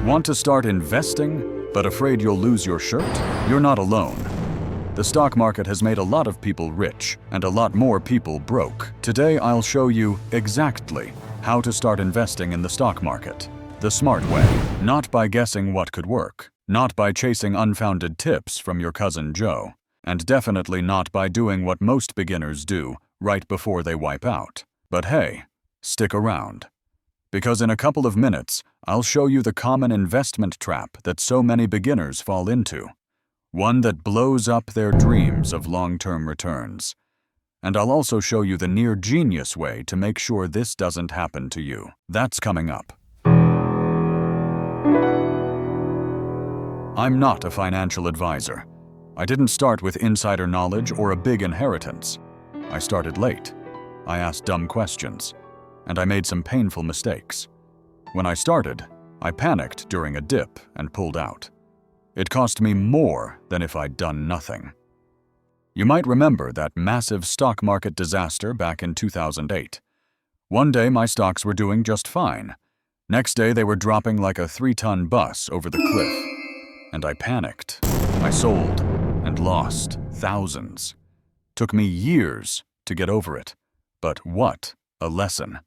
Want to start investing, but afraid you'll lose your shirt? You're not alone. The stock market has made a lot of people rich and a lot more people broke. Today, I'll show you exactly how to start investing in the stock market the smart way, not by guessing what could work, not by chasing unfounded tips from your cousin Joe, and definitely not by doing what most beginners do right before they wipe out. But hey, stick around. Because in a couple of minutes, I'll show you the common investment trap that so many beginners fall into. One that blows up their dreams of long-term returns. And I'll also show you the near-genius way to make sure this doesn't happen to you. That's coming up. I'm not a financial advisor. I didn't start with insider knowledge or a big inheritance. I started late. I asked dumb questions. And I made some painful mistakes. When I started, I panicked during a dip and pulled out. It cost me more than if I'd done nothing. You might remember that massive stock market disaster back in 2008. One day my stocks were doing just fine. Next day they were dropping like a 3-ton bus over the cliff. And I panicked. I sold and lost thousands. Took me years to get over it. But what a lesson.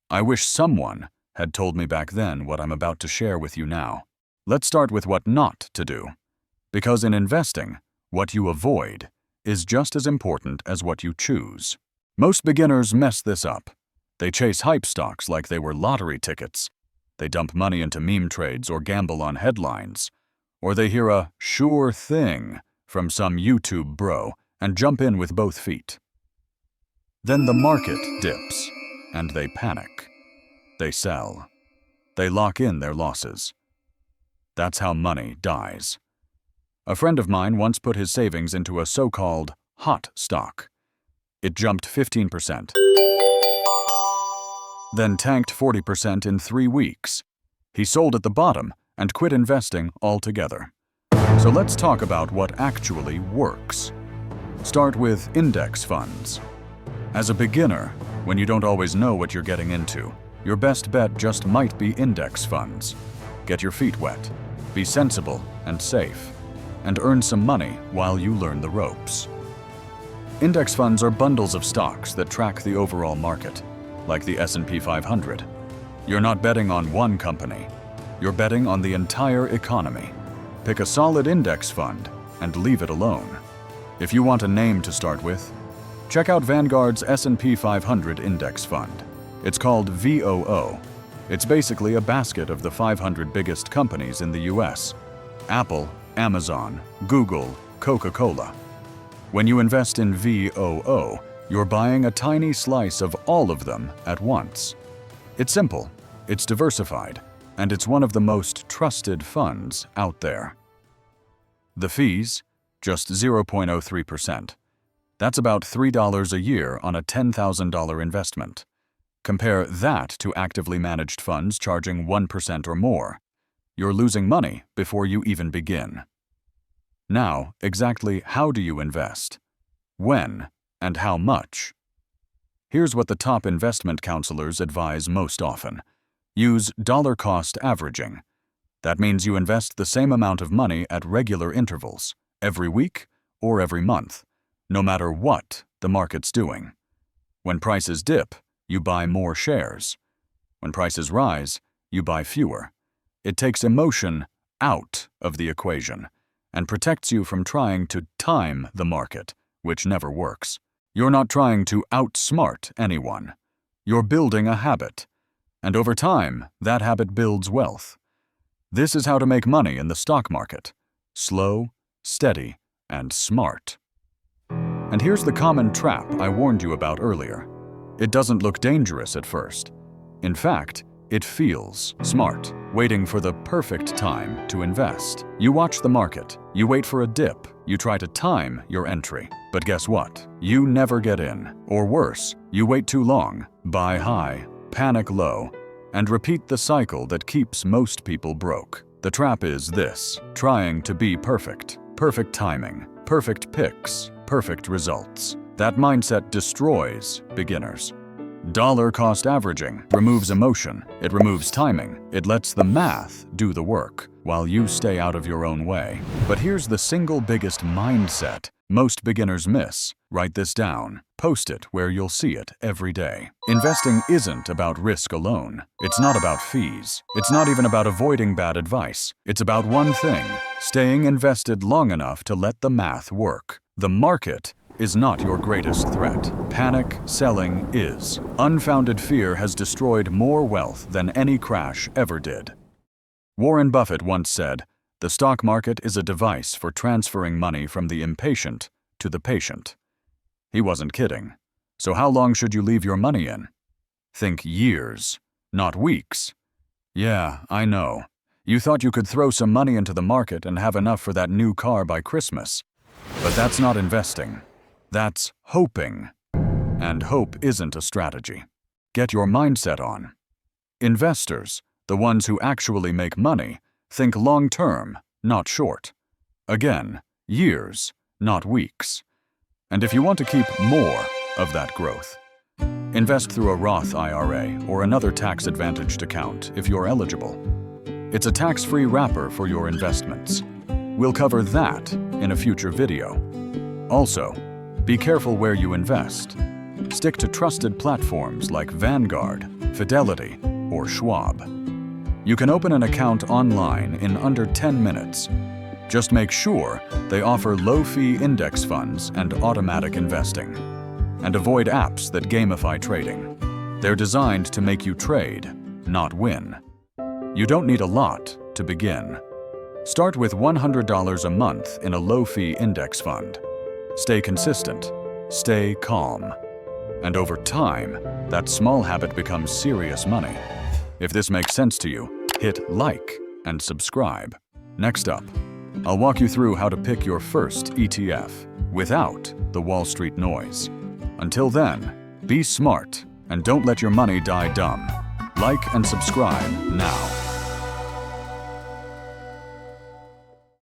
I wish someone had told me back then what I'm about to share with you now. Let's start with what not to do. Because in investing, what you avoid is just as important as what you choose. Most beginners mess this up. They chase hype stocks like they were lottery tickets. They dump money into meme trades or gamble on headlines. Or they hear a sure thing from some YouTube bro and jump in with both feet. Then the market dips, and they panic. They sell. They lock in their losses. That's how money dies. A friend of mine once put his savings into a so-called hot stock. It jumped 15%, then tanked 40% in 3 weeks. He sold at the bottom and quit investing altogether. So let's talk about what actually works. Start with index funds. As a beginner, when you don't always know what you're getting into, your best bet just might be index funds. Get your feet wet, be sensible and safe, and earn some money while you learn the ropes. Index funds are bundles of stocks that track the overall market, like the S&P 500. You're not betting on one company. You're betting on the entire economy. Pick a solid index fund and leave it alone. If you want a name to start with, check out Vanguard's S&P 500 Index Fund. It's called VOO. It's basically a basket of the 500 biggest companies in the US. Apple, Amazon, Google, Coca-Cola. When you invest in VOO, you're buying a tiny slice of all of them at once. It's simple, it's diversified, and it's one of the most trusted funds out there. The fees? Just 0.03%. That's about $3 a year on a $10,000 investment. Compare that to actively managed funds charging 1% or more. You're losing money before you even begin. Now, exactly how do you invest? When and how much? Here's what the top investment counselors advise most often. Use dollar-cost averaging. That means you invest the same amount of money at regular intervals, every week or every month, no matter what the market's doing. When prices dip, you buy more shares. When prices rise, you buy fewer. It takes emotion out of the equation and protects you from trying to time the market, which never works. You're not trying to outsmart anyone. You're building a habit. And over time, that habit builds wealth. This is how to make money in the stock market. Slow, steady, and smart. And here's the common trap I warned you about earlier. It doesn't look dangerous at first. In fact, it feels smart, waiting for the perfect time to invest. You watch the market, you wait for a dip, you try to time your entry. But guess what? You never get in. Or worse, you wait too long, buy high, panic low, and repeat the cycle that keeps most people broke. The trap is this: trying to be perfect. Perfect timing, perfect picks, perfect results. That mindset destroys beginners. Dollar cost averaging removes emotion, it removes timing, it lets the math do the work, while you stay out of your own way. But here's the single biggest mindset most beginners miss. Write this down. Post it where you'll see it every day. Investing isn't about risk alone. It's not about fees. It's not even about avoiding bad advice. It's about one thing: staying invested long enough to let the math work. The market is not your greatest threat. Panic selling is. Unfounded fear has destroyed more wealth than any crash ever did. Warren Buffett once said, "The stock market is a device for transferring money from the impatient to the patient." He wasn't kidding. So how long should you leave your money in? Think years, not weeks. Yeah, I know. You thought you could throw some money into the market and have enough for that new car by Christmas. But that's not investing. That's hoping. And hope isn't a strategy. Get your mindset on. Investors, the ones who actually make money, think long-term, not short. Again, years, not weeks. And if you want to keep more of that growth, invest through a Roth IRA or another tax-advantaged account if you're eligible. It's a tax-free wrapper for your investments. We'll cover that in a future video. Also, be careful where you invest. Stick to trusted platforms like Vanguard, Fidelity, or Schwab. You can open an account online in under 10 minutes. Just make sure they offer low-fee index funds and automatic investing. And avoid apps that gamify trading. They're designed to make you trade, not win. You don't need a lot to begin. Start with $100 a month in a low-fee index fund. Stay consistent, stay calm. And over time, that small habit becomes serious money. If this makes sense to you, hit like and subscribe. Next up, I'll walk you through how to pick your first ETF without the Wall Street noise. Until then, be smart and don't let your money die dumb. Like and subscribe now.